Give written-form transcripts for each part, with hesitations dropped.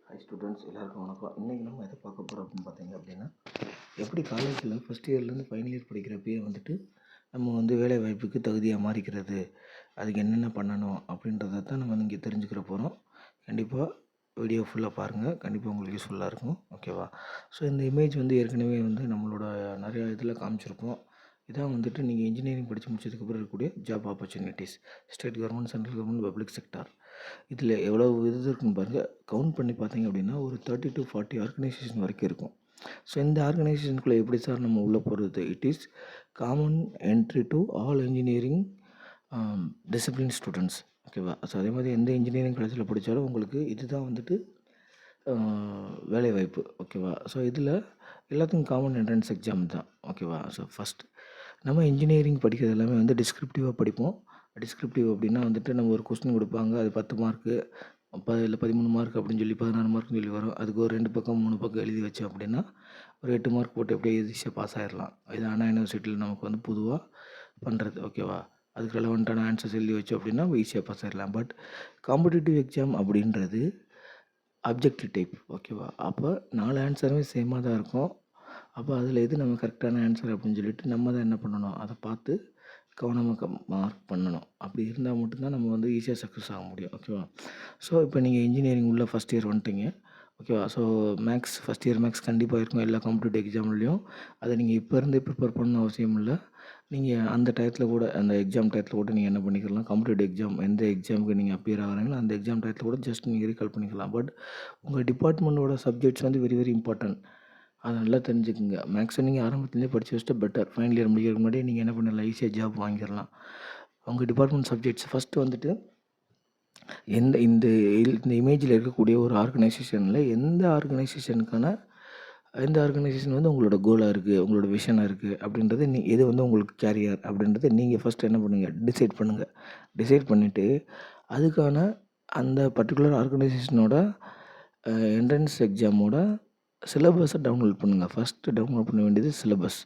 Hi students, எல்லாருக்கும் வணக்கம். இன்றைக்கி நம்ம எதை பார்க்க போகிறோம் அப்படின்னு பார்த்தீங்க அப்படின்னா, எப்படி காலேஜில் ஃபஸ்ட் இயர்லேருந்து ஃபைனல் இயர் படிக்கிறப்பயே வந்துட்டு நம்ம வந்து வேலை வாய்ப்புக்கு தகுதியாக மாறிக்கிறது, அதுக்கு என்னென்ன பண்ணணும் அப்படின்றத தான் நம்ம இங்கே தெரிஞ்சுக்கிற போகிறோம். கண்டிப்பாக வீடியோ ஃபுல்லாக பாருங்கள், கண்டிப்பாக உங்களுக்கு யூஸ்ஃபுல்லாக இருக்கும். ஓகேவா? ஸோ இந்த இமேஜ் வந்து ஏற்கனவே வந்து நம்மளோட நிறையா இதில் காமிச்சிருப்போம். இதான் வந்துட்டு நீங்கள் இன்ஜினியரிங் படித்து முடிச்சதுக்கப்புறம் இருக்கக்கூடிய job opportunities, state government, central government, public sector. இதில் எவ்வளோ இது இருக்குன்னு பாருங்கள். கவுண்ட் பண்ணி பார்த்தீங்க அப்படின்னா ஒரு 30 to 40 ஆர்கனைசேஷன் வரைக்கும் இருக்கும். ஸோ இந்த ஆர்கனைசேஷனுக்குள்ளே எப்படி சார் நம்ம உள்ளே போகிறது? It is common entry to all engineering discipline students. ஓகேவா? ஸோ அதே மாதிரி எந்த இன்ஜினியரிங் காலேஜில் படித்தாலும் உங்களுக்கு இதுதான் வந்துட்டு வேலைவாய்ப்பு. ஓகேவா? ஸோ இதில் எல்லாத்துக்கும் காமன் என்ட்ரன்ஸ் எக்ஸாம் தான். ஓகேவா? ஸோ ஃபஸ்ட் நம்ம இன்ஜினியரிங் படிக்கிறது எல்லாமே வந்து டிஸ்கிரிப்டிவாக படிப்போம். டிஸ்கிரிப்டிவ் அப்படின்னா வந்துட்டு நம்ம ஒரு கொஸ்டின் கொடுப்பாங்க, அது 10 மார்க்கு, இல்லை 13 மார்க் அப்படின்னு சொல்லி 16 மார்க்னு சொல்லி வரும். அதுக்கு ஒரு 2 பக்கம் 3 பக்கம் எழுதி வச்சோம் அப்படின்னா ஒரு 8 மார்க் போட்டு எப்படியே ஈஸியாக பாஸ் ஆகிடலாம். இது அண்ணா யூனிவர்சிட்டியில் நமக்கு வந்து பொதுவாக பண்ணுறது. ஓகேவா? அதுக்கு ரெலவெண்ட்டான ஆன்சர்ஸ் எழுதி வச்சோம் அப்படின்னா ஈஸியாக பாஸ் ஆகிடலாம். பட் காம்படிட்டிவ் எக்ஸாம் அப்படின்றது அப்ஜெக்டிவ் டைப். ஓகேவா? அப்போ 4 ஆன்சருமே சேமாக தான் இருக்கும். அப்போ அதில் எது நம்ம கரெக்டான ஆன்சர் அப்படின்னு சொல்லிட்டு நம்ம தான் என்ன பண்ணணும், அதை பார்த்து கவனமாக மார்க் பண்ணணும். அப்படி இருந்தால் மட்டும்தான் நம்ம வந்து ஈஸியாக சக்ஸஸ் ஆக முடியும். ஓகேவா? ஸோ இப்போ நீங்கள் இன்ஜினியரிங் உள்ள ஃபஸ்ட் இயர் வந்துட்டீங்க. ஓகேவா? So maths first year maths கண்டிப்பாக இருக்கும் எல்லா காம்படிட்டிவ் எக்ஸாம்லேயும். அதை நீங்கள் இப்போ இருந்தே ப்ரிப்பேர் பண்ணணும் அவசியம் இல்லை. நீங்கள் அந்த டயத்தில் கூட, அந்த எக்ஸாம் டயத்தில் கூட நீங்கள் என்ன பண்ணிக்கலாம், காம்படிட்டிவ் எக்ஸாம் எந்த எக்ஸாமுக்கு நீங்கள் அப்பியர் ஆகிறாங்களோ அந்த எக்ஸாம் டயத்தில் கூட ஜஸ்ட் நீங்கள் ரீகால் பண்ணிக்கலாம். பட் உங்கள் டிபார்ட்மெண்ட்டோட சப்ஜெக்ட்ஸ் வந்து வெரி வெரி இம்பார்ட்டன்ட். அதை நல்லா தெரிஞ்சுக்குங்க. மேக்ஸை நீங்கள் ஆரம்பத்துலேருந்தே படித்து வச்சுட்டு பெட்டர். ஃபைனல் இயர் முடிக்கிறதுக்கு முன்னாடி நீங்கள் என்ன பண்ணிடலாம், ஈஸியாக ஜாப் வாங்கிடலாம். உங்கள் டிபார்ட்மெண்ட் சப்ஜெக்ட்ஸ் ஃபஸ்ட்டு வந்துட்டு இந்த இந்த இமேஜில் இருக்கக்கூடிய ஒரு ஆர்கனைசேஷனில் எந்த ஆர்கனைசேஷன் வந்து உங்களோட கோலாக இருக்குது, உங்களோட விஷனாக இருக்குது அப்படின்றது, எது வந்து உங்களுக்கு கேரியர் அப்படின்றத நீங்கள் ஃபஸ்ட்டு என்ன பண்ணுங்கள், டிசைட் பண்ணுங்கள். டிசைட் பண்ணிவிட்டு அதுக்கான அந்த பர்டிகுலர் ஆர்கனைசேஷனோட என்ட்ரன்ஸ் எக்ஸாமோட சிலபஸை டவுன்லோட் பண்ணுங்கள். ஃபஸ்ட்டு டவுன்லோட் பண்ண வேண்டியது சிலபஸ்.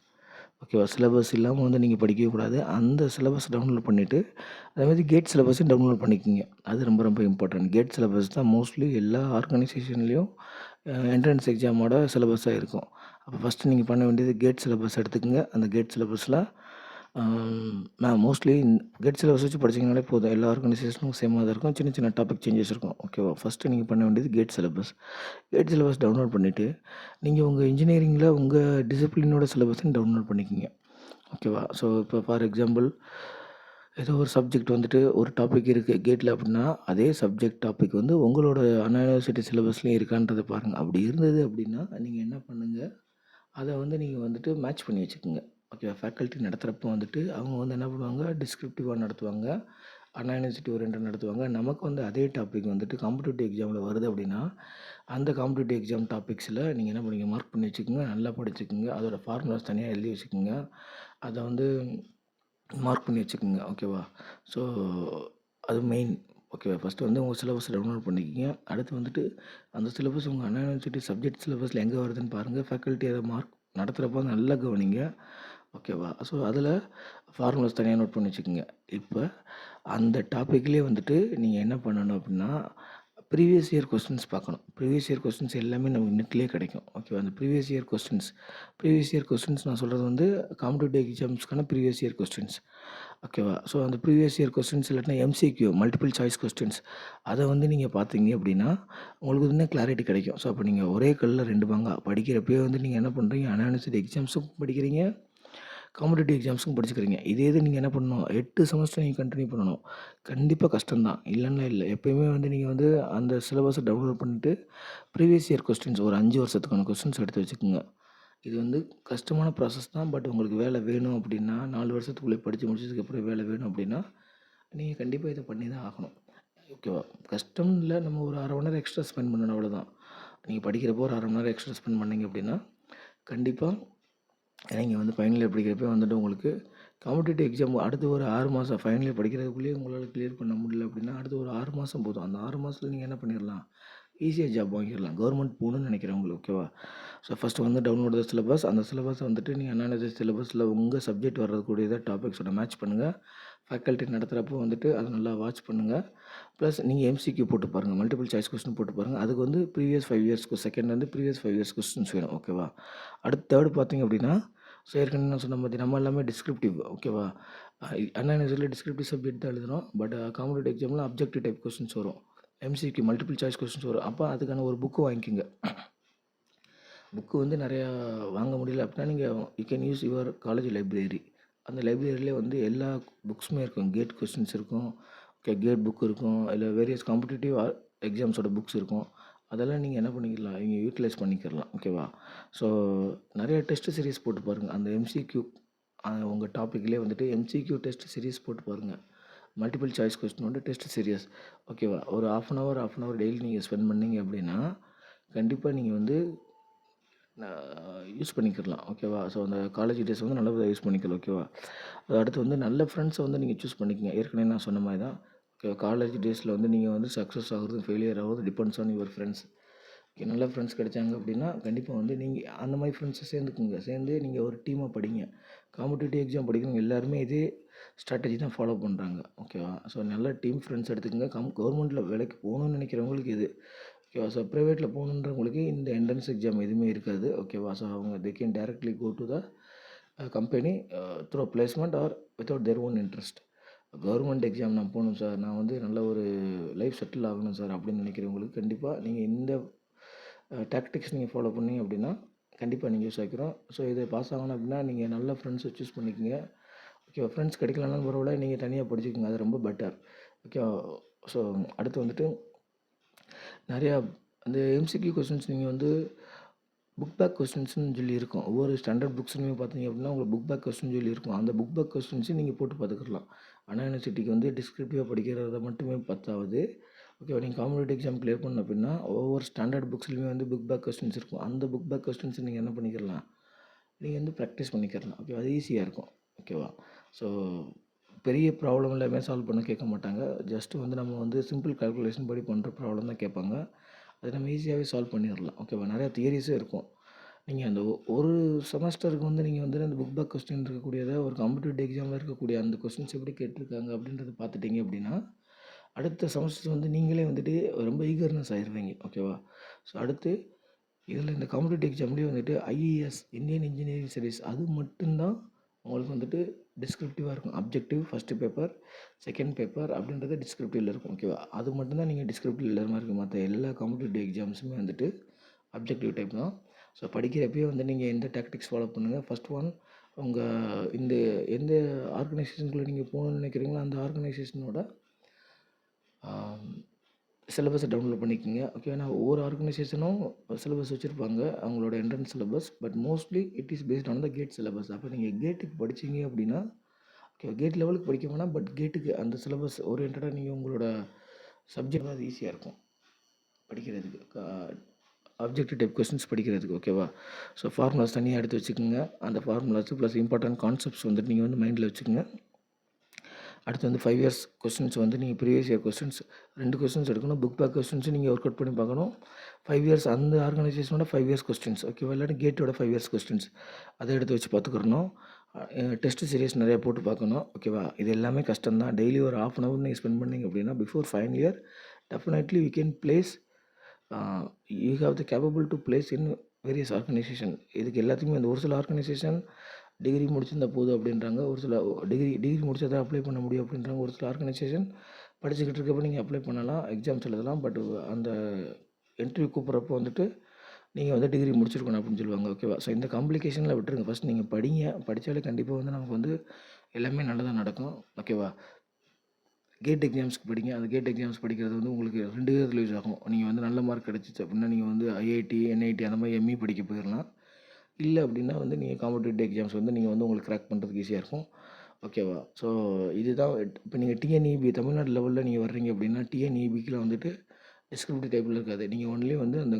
ஓகேவா? சிலபஸ் இல்லாமல் வந்து நீங்கள் படிக்கவே கூடாது. அந்த சிலபஸ் டவுன்லோட் பண்ணிவிட்டு அதேமாதிரி கேட் சிலபஸையும் டவுன்லோட் பண்ணிக்கோங்க. அது ரொம்ப ரொம்ப இம்பார்ட்டன்ட். கேட் சிலபஸ் தான் மோஸ்ட்லி எல்லா ஆர்கனைசேஷன்லேயும் என்ட்ரன்ஸ் எக்ஸாமோட சிலபஸாக இருக்கும். அப்போ ஃபஸ்ட்டு நீங்கள் பண்ண வேண்டியது கேட் சிலபஸ் எடுத்துக்கோங்க. அந்த கேட் சிலபஸில் மோஸ்ட்லி கேட் சிலபஸ் வச்சு படிச்சிங்கனாலே போதும். எல்லா ஆர்கனைசேஷனும் சேமாக தான் இருக்கும். சின்ன சின்ன டாபிக் சேஞ்சஸ் இருக்கும். ஓகேவா? ஃபஸ்ட்டு நீங்கள் பண்ண வேண்டியது GATE syllabus. GATE syllabus download பண்ணிவிட்டு நீங்கள் உங்கள் இன்ஜினியரிங்கில் உங்கள் டிசிப்ளினோட சிலபஸையும் டவுன்லோட் பண்ணிக்கோங்க. ஓகேவா? ஸோ இப்போ ஃபார் எக்ஸாம்பிள் ஏதோ ஒரு சப்ஜெக்ட் வந்துட்டு ஒரு டாபிக் இருக்குது கேட்டில் அப்படின்னா, அதே சப்ஜெக்ட் டாபிக் வந்து உங்களோட அண்ணா யூனிவர்சிட்டி சிலபஸ்லேயும் இருக்கான்றதை பாருங்கள். அப்படி இருந்தது அப்படின்னா நீங்கள் என்ன பண்ணுங்கள், அதை வந்து நீங்கள் வந்துட்டு மேட்ச் பண்ணி வச்சுக்கோங்க. ஓகேவா? ஃபேக்கல்ட்டி நடத்துகிறப்போ வந்துட்டு அவங்க வந்து என்ன பண்ணுவாங்க, டிஸ்கிரிப்டிவாக நடத்துவாங்க, அண்ணா யூனிவர்சிட்டி ஓரியன்டட் நடத்துவாங்க. நமக்கு வந்து அதே டாபிக் வந்துட்டு காம்படிட்டிவ் எக்ஸாமில் வருது அப்படின்னா அந்த காம்படிட்டிவ் எக்ஸாம் டாபிக்ஸில் நீங்கள் என்ன பண்ணுங்க, மார்க் பண்ணி வச்சுக்கோங்க, நல்லா படிச்சுக்கோங்க. அதோட ஃபார்முலாஸ் தனியாக எழுதி வச்சுக்கோங்க. அதை வந்து மார்க் பண்ணி வச்சுக்கோங்க. ஓகேவா? ஸோ அது மெயின். ஓகேவா? ஃபஸ்ட்டு வந்து உங்கள் சிலபஸ் டவுன்லோட் பண்ணிக்கோங்க. அடுத்து வந்துட்டு அந்த சிலபஸ் உங்கள் அண்ணா யூனிவர்சிட்டி சப்ஜெக்ட் சிலபஸில் எங்கே வருதுன்னு பாருங்கள். ஃபேக்கல்ட்டி அதை மார்க் நடத்துகிறப்ப நல்லா கவனிங்க. ஓகேவா? ஸோ அதில் ஃபார்முலாஸ் தனியாக நோட் பண்ணி வச்சுக்கோங்க. இப்போ அந்த டாப்பிக்லேயே வந்துட்டு நீங்கள் என்ன பண்ணணும் அப்படின்னா, ப்ரீவியஸ் இயர் கொஸ்டின்ஸ் பார்க்கணும். ப்ரீவியஸ் இயர் கொஸ்டின்ஸ் எல்லாமே நமக்கு நெட்லேயே கிடைக்கும். ஓகேவா? அந்த ப்ரீவியஸ் இயர் கொஸ்டின்ஸ் நான் சொல்கிறது வந்து காம்படிட்டிவ் எக்ஸாம்ஸ்க்கான ப்ரீவியஸ் இயர் கொஸ்டின்ஸ். ஓகேவா? ஸோ அந்த ப்ரீவியஸ் இயர் கொஸ்டின்ஸ் இல்லாட்டினா எம்சிக்யூ, மல்டிபிள் சாய்ஸ் கொஸ்டின்ஸ், அதை வந்து நீங்கள் பார்த்தீங்க அப்படின்னா உங்களுக்கு இன்னும் கிளாரிட்டி கிடைக்கும். ஸோ அப்போ நீங்கள் ஒரே கல்லில் 2 மாங்கா படிக்கிறப்பயே வந்து நீங்கள் என்ன பண்ணுறீங்க, அண்ணா யூனிவர்சிட்டி எக்ஸாம்ஸும் படிக்கிறீங்க, காம்படிட்டிவ் எக்ஸாம்ஸுக்கும் படிச்சுக்கிறீங்க. இதே இது நீங்கள் என்ன பண்ணணும், 8 செமஸ்டர் நீங்கள் கண்டினியூ பண்ணணும். கண்டிப்பாக கஷ்டம்தான், இல்லைன்னா இல்லை. எப்போயுமே வந்து நீங்கள் வந்து அந்த சிலபஸை டவுன்லோட் பண்ணிட்டு ப்ரீவியஸ் இயர் கொஸ்டின்ஸ் ஒரு 5 வருஷத்துக்கான கொஸ்டின்ஸ் எடுத்து வச்சுக்கோங்க. இது வந்து கஷ்டமான ப்ராசஸ் தான். பட் உங்களுக்கு வேலை வேணும் அப்படின்னா, 4 வருஷத்துக்குள்ளே படித்து முடிச்சதுக்கப்புறம் வேலை வேணும் அப்படின்னா நீங்கள் கண்டிப்பாக இதை பண்ணி தான் ஆகணும். ஓகேவா? கஷ்டம் இல்லை, நம்ம ஒரு 1/2 மணி நேரம் எக்ஸ்ட்ரா ஸ்பெண்ட் பண்ணணும், அவ்வளோதான். நீங்கள் படிக்கிறப்போ ஒரு 1/2 மணி நேரம் எக்ஸ்ட்ரா ஸ்பெண்ட் பண்ணிங்க அப்படின்னா கண்டிப்பாக நீங்கள் வந்து ஃபைனல் இயர் படிக்கிறப்ப வந்துட்டு உங்களுக்கு காம்படிட்டிவ் எக்ஸாம் அடுத்து ஒரு 6 மாதம் ஃபைனல் இயர் படிக்கிறதுக்குள்ளேயே உங்களால் கிளியர் பண்ண முடியல அப்படின்னா அடுத்து ஒரு 6 மாதம் போதும். அந்த 6 மாதத்தில் நீங்கள் என்ன பண்ணிடலாம், ஈஸியாக ஜாப் வாங்கிடலாம். கவர்மெண்ட் போகணுன்னு நினைக்கிறேன் உங்களுக்கு. ஓகேவா? ஸோ ஃபஸ்ட்டு வந்து டவுன்லோட் த சிலபஸ். அந்த சிலபஸை வந்துட்டு நீங்கள் அனாலிசிஸ் சிலபஸில் உங்கள் சப்ஜெக்ட் வர்றதுக்கூடியதை டாபிக்ஸோட மேட்ச் பண்ணுங்கள். ஃபேக்கல்ட்டி நடத்துகிறப்போ வந்துட்டு அதை நல்லா வாட்ச் பண்ணுங்கள். ப்ளஸ் நீங்கள் எம்சிக்யூ போட்டு பாருங்கள், மல்டிபிள் சாய்ஸ் கொஸ்டின் போட்டு பாருங்கள். அதுக்கு வந்து ப்ரீவியஸ் 5 இயர்ஸ்க்கு செகண்ட் வந்து ப்ரீவியஸ் 5 இயர்ஸ் கொஸ்டின்ஸ் வேணும். ஓகேவா? அடுத்து தேர்டு பார்த்தீங்க அப்படின்னா, ஸோ ஏற்கனவே நான் சொன்ன மாதிரி நம்ம எல்லாமே டிஸ்கிரிப்டிவ். ஓகேவா? அண்ணா யூனிவர்சிட்டியில் டிஸ்கிரிப்டிவ் சப்ஜெக்ட் தான் எழுதுறோம். பட் காம்படிட்டிவ் எக்ஸாமில் அப்ஜெக்டிவ் டைப் கொஸ்டின்ஸ் வரும். எம்சிக்யூ மல்டிபிள் சாய்ஸ் கொஸ்டின்ஸ் வரும். அப்போ அதுக்கான ஒரு புக்கு வாங்கிக்கோங்க. புக்கு வந்து நிறையா வாங்க முடியல அப்படின்னா நீங்கள் you can use your college library. அந்த லைப்ரரியிலே வந்து எல்லா புக்ஸுமே இருக்கும். கேட் கொஸ்டின்ஸ் இருக்கும், ஓகே, கேட் புக் இருக்கும், இல்லை வேரியஸ் காம்படிட்டிவ் எக்ஸாம்ஸோட புக்ஸ் இருக்கும். அதெல்லாம் நீங்கள் என்ன பண்ணிக்கலாம், இங்கே யூட்டிலைஸ் பண்ணிக்கிறலாம். ஓகேவா? ஸோ நிறைய டெஸ்ட் சீரிஸ் போட்டு பாருங்கள். அந்த எம்சிக்யூ உங்கள் டாப்பிக்லேயே வந்துட்டு எம்சிக்யூ டெஸ்ட் சீரிஸ் போட்டு பாருங்கள். மல்டிபிள் சாய்ஸ் கொஸ்டின் வந்து டெஸ்ட் சீரியஸ். ஓகேவா? ஒரு ஹாஃப் அன் ஹவர் டெய்லி நீங்கள் ஸ்பெண்ட் பண்ணீங்க அப்படின்னா கண்டிப்பாக நீங்கள் வந்து யூஸ் பண்ணிக்கிடலாம். ஓகேவா? ஸோ அந்த காலேஜ் டேஸ் வந்து நல்லபடியாக யூஸ் பண்ணிக்கலாம். ஓகேவா? அது அடுத்து வந்து நல்ல ஃப்ரெண்ட்ஸை வந்து நீங்கள் சூஸ் பண்ணிக்கங்க. ஏற்கனவே நான் சொன்ன மாதிரி தான். ஓகே, காலேஜ் டேஸில் வந்து நீங்கள் வந்து சக்ஸஸ் ஆகுறது ஃபெயிலியர் ஆகுறது depends on your friends. Okay, நல்ல ஃப்ரெண்ட்ஸ் கிடைச்சாங்க அப்படின்னா கண்டிப்பாக வந்து நீங்கள் அந்த மாதிரி ஃப்ரெண்ட்ஸை சேர்ந்துக்குங்க. சேர்ந்து நீங்கள் ஒரு டீமாக படிங்க. காம்படிட்டிவ் எக்ஸாம் படிக்கிறவங்க எல்லாருமே இதே ஸ்ட்ராட்டஜி தான் ஃபாலோ பண்ணுறாங்க. ஓகேவா? ஸோ நல்ல டீம் ஃப்ரெண்ட்ஸ் எடுத்துக்கங்க. கவர்மெண்ட்டில் வேலைக்கு போகணுன்னு நினைக்கிறவங்களுக்கு இது. ஓகேவா? ஸோ ப்ரைவேட்டில் போகணுன்றவங்களுக்கு இந்த என்ட்ரன்ஸ் எக்ஸாம் எதுவுமே இருக்காது. ஓகேவா? ஸோ அவங்க they can directly go to the company through placement or without their own interest. Government exam நான் போகணும் சார், நான் வந்து நல்ல ஒரு லைஃப் செட்டில் ஆகணும் சார் அப்படின்னு நினைக்கிறவங்களுக்கு கண்டிப்பாக நீங்கள் இந்த டாக்டிக்ஸ் நீங்கள் ஃபாலோ பண்ணீங்க அப்படின்னா கண்டிப்பாக நீங்கள் யூஸ் ஆகிக்கிறோம். ஸோ இதை பாஸ் ஆகணும் அப்படின்னா நீங்கள் நல்ல ஃப்ரெண்ட்ஸை சூஸ் பண்ணிக்கோங்க. ஓகேவா? ஃப்ரெண்ட்ஸ் கிடைக்கலனாலும் பரவாயில்ல, நீங்கள் தனியாக படிச்சுக்கோங்க. அது ரொம்ப பெட்டர். ஓகே. ஸோ அடுத்து வந்துட்டு நிறையா அந்த எம்சிக்யூ கொஸ்டின்ஸ் நீங்கள் வந்து புக் பேக் கொஸ்டின்ஸ்னு சொல்லி இருக்கும். ஒவ்வொரு ஸ்டாண்டர்ட் புக்ஸ்லையுமே பார்த்தீங்க அப்படின்னா உங்களுக்கு புக் பேக் கொஸ்டின் சொல்லி இருக்கும். அந்த புக் பேக் கொஸ்டின்ஸையும் நீங்கள் போட்டு பார்த்துக்கலாம். அண்ணா யூனிவர்சிட்டிக்கு வந்து டிஸ்கிரிப்டிவாக படிக்கிறத மட்டுமே பத்தாது. ஓகேவா? நீங்கள் காம்படிட்டிவ் எக்ஸாம் கிளியர் பண்ண அப்படின்னா ஒவ்வொரு ஸ்டாண்டர்ட் புக்ஸ்லையுமே வந்து புக் பேக் கொஸ்டின்ஸ் இருக்கும். அந்த புக் பேக் கொஸ்டின்ஸை நீங்கள் என்ன பண்ணிக்கலாம், நீங்கள் வந்து ப்ராக்டிஸ் பண்ணிக்கிறலாம். ஓகேவா? அது ஈஸியாக இருக்கும். ஓகேவா? ஸோ பெரிய ப்ராப்ளம் எல்லாமே சால்வ் பண்ண கேட்க மாட்டாங்க. ஜஸ்ட்டு வந்து நம்ம வந்து சிம்பிள் கால்குலேஷன் படி பண்ணுற ப்ராப்ளம் தான் கேட்பாங்க. அதை நம்ம ஈஸியாகவே சால்வ் பண்ணிடலாம். ஓகேவா? நிறையா தியரிஸும் இருக்கும். நீங்கள் அந்த ஒரு செமஸ்டருக்கு வந்து நீங்கள் வந்து அந்த புக் பேக் கொஸ்டின் இருக்கக்கூடியதை ஒரு காம்படிட்டிவ் எக்ஸாமில் இருக்கக்கூடிய அந்த கொஸ்டின்ஸ் எப்படி கேட்டிருக்காங்க அப்படின்றத பார்த்துட்டிங்க அப்படின்னா அடுத்த செமஸ்டர் வந்து நீங்களே வந்துட்டு ரொம்ப ஈகர்னஸ் ஆயிடுவீங்க. ஓகேவா? ஸோ அடுத்து இதில் இந்த காம்படிட்டிவ் எக்ஸாம்லேயே வந்துட்டு ஐஏஎஸ் இந்தியன் இன்ஜினியரிங் சர்வீஸ் அது மட்டும்தான் உங்களுக்கு வந்துட்டு டிஸ்கிரிப்டிவாக இருக்கும். Objective first paper, second paper அப்படின்றது டிஸ்கிரிப்டிவில் இருக்கும். ஓகேவா? அது மட்டும்தான் நீங்கள் டிஸ்கிரிப்டிவ் எழுதுற மாதிரி இருக்கும். மற்ற எல்லா காம்படிட்டிவ் எக்ஸாம்ஸுமே வந்துட்டு அப்ஜெக்டிவ் டைப் தான். ஸோ படிக்கிறப்பயே வந்து நீங்கள் எந்த டாக்டிக்ஸ் ஃபாலோ பண்ணுங்கள். ஃபஸ்ட் ஒன், உங்கள் இந்த எந்த ஆர்கனைசேஷனுக்குள்ளே நீங்கள் போகணுன்னு நினைக்கிறீங்களோ அந்த ஆர்கனைசேஷனோட சிலபஸை டவுன்லோட் பண்ணிக்கோங்க. ஓகே. ஏன்னா ஒவ்வொரு ஆர்கனைசேஷனும் சிலபஸ் வச்சுருப்பாங்க, அவங்களோட entrance syllabus. But mostly it is based on the GATE syllabus. அப்போ நீங்கள் கேட்டுக்கு படிச்சீங்க அப்படின்னா ஓகே, கேட் லெவலுக்கு படிக்க வேணாம், பட் கேட்டுக்கு அந்த சிலபஸ் ஓரியன்டாக நீங்கள் உங்களோட சப்ஜெக்ட் அது ஈஸியாக இருக்கும் படிக்கிறதுக்கு. ஆப்ஜெக்டிவ் டைப் கொஸ்டின்ஸ் படிக்கிறதுக்கு. ஓகேவா? ஸோ ஃபார்முலாஸ் தனியாக எடுத்து வச்சுக்கோங்க. அந்த ஃபார்முலாஸ் ப்ளஸ் இம்பார்ட்டன்ட் கான்செப்ட்ஸ் வந்துட்டு நீங்கள் வந்து மைண்டில் வச்சுக்கோங்க. அடுத்து வந்து 5 இயர்ஸ் கொஸ்டின்ஸ் வந்து நீங்கள் ப்ரீவியஸ் இயர் கொஸ்டின்ஸ் 2 கொஸ்டின்ஸ் எடுக்கணும். புக் பேக் கொஸ்டின்ஸும் நீங்கள் ஒர்க் அவுட் பண்ணி பார்க்கணும். 5 இயர்ஸ் அந்த ஆர்கனைசேஷனோட 5 இயர்ஸ் கொஸ்டின்ஸ். ஓகேவா? இல்லாட்டி கேட்டோட 5 இயர்ஸ் கொஸ்டின்ஸ் அதை எடுத்து வச்சு பார்த்துக்கிறணும். டெஸ்ட் சீரியஸ் நிறையா போட்டு பார்க்கணும். ஓகேவா? இது எல்லாமே கஷ்டம் தான். டெய்லி ஒரு ஹாஃப் அன் ஹவர் நீங்கள் ஸ்பெண்ட் பண்ணிங்க அப்படின்னா before final year definitely you can place you have the capable to place in various organisation. இதுக்கு எல்லாத்துக்குமே அந்த ஒரு சில ஆர்கனைசேஷன் டிகிரி முடிச்சிருந்தா போதும் அப்படின்றாங்க. ஒரு சில டிகிரி முடிச்சா தான் அப்ளை பண்ண முடியும் அப்படின்றாங்க. ஒரு சில ஆர்கனைசேஷன் படிச்சுக்கிட்டு இருக்கப்போ நீங்கள் அப்ளை பண்ணலாம், எக்ஸாம்ஸ் எழுதலாம். பட் அந்த இன்டர்வியூ கூப்பிட்றப்போ வந்துட்டு நீங்கள் வந்து டிகிரி முடிச்சிருக்கணும் அப்படின்னு சொல்லுவாங்க. ஓகேவா? ஸோ இந்த காம்ப்ளிகேஷனில் விட்டுருங்க. ஃபஸ்ட் நீங்கள் படிங்க. படித்தாலே கண்டிப்பாக வந்து நமக்கு வந்து எல்லாமே நல்லதாக நடக்கும். ஓகேவா? கேட் எக்ஸாம்ஸ்க்கு படிங்க. அந்த கேட் எக்ஸாம்ஸ் படிக்கிறது வந்து உங்களுக்கு 2 விதத்தில் யூஸ் ஆகும். நீங்கள் வந்து நல்ல மார்க் கிடச்சிச்சு அப்படின்னா நீங்கள் வந்து ஐஐடி, என்ஐடி அந்த மாதிரி எம்இ படிக்க போயிடலாம். இல்லை அப்படின்னா வந்து நீங்கள் காம்படிட்டிவ் எக்ஸாம்ஸ் வந்து நீங்கள் வந்து உங்களுக்கு கிராக் பண்ணுறதுக்கு ஈஸியாக இருக்கும். ஓகேவா? ஸோ இதுதான் இப்போ நீங்கள் டிஎன்இபி தமிழ்நாடு லெவலில் நீங்கள் வர்றீங்க அப்படின்னா டிஎன்இபிக்கில் வந்துட்டு டிஸ்கிரிப்டிவ் டைப்பில் இருக்காது. நீங்கள் ஒன்லி வந்து அந்த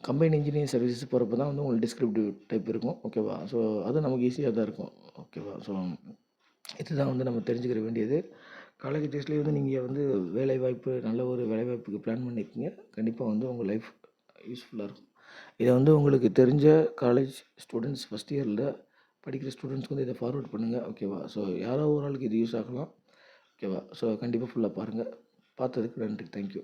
கம்பைன் இன்ஜினியரிங் சர்வீசஸ் போகிறப்ப தான் வந்து உங்களுக்கு டிஸ்கிரிப்டிவ் டைப் இருக்கும். ஓகேவா? ஸோ அது நமக்கு ஈஸியாக தான் இருக்கும். ஓகேவா? ஸோ இதுதான் வந்து நம்ம தெரிஞ்சுக்கிற வேண்டியது. காலேஜ் டேஸ்லேயே வந்து நீங்கள் வந்து வேலைவாய்ப்பு நல்ல ஒரு வேலைவாய்ப்புக்கு பிளான் பண்ணிக்கோங்க. கண்டிப்பாக வந்து உங்கள் லைஃப் யூஸ்ஃபுல்லாக இருக்கும். இதை வந்து உங்களுக்கு தெரிஞ்ச காலேஜ் ஸ்டூடெண்ட்ஸ் ஃபஸ்ட் இயரில் படிக்கிற ஸ்டூடெண்ட்ஸ்க்கு வந்து இதை ஃபார்வர்ட் பண்ணுங்கள். ஓகேவா? ஸோ யாரோ ஒரு ஆளுக்கு இது யூஸ் ஆகலாம். ஓகேவா? ஸோ கண்டிப்பாக ஃபுல்லாக பாருங்கள். பார்த்ததுக்கு நன்றி. Thank you.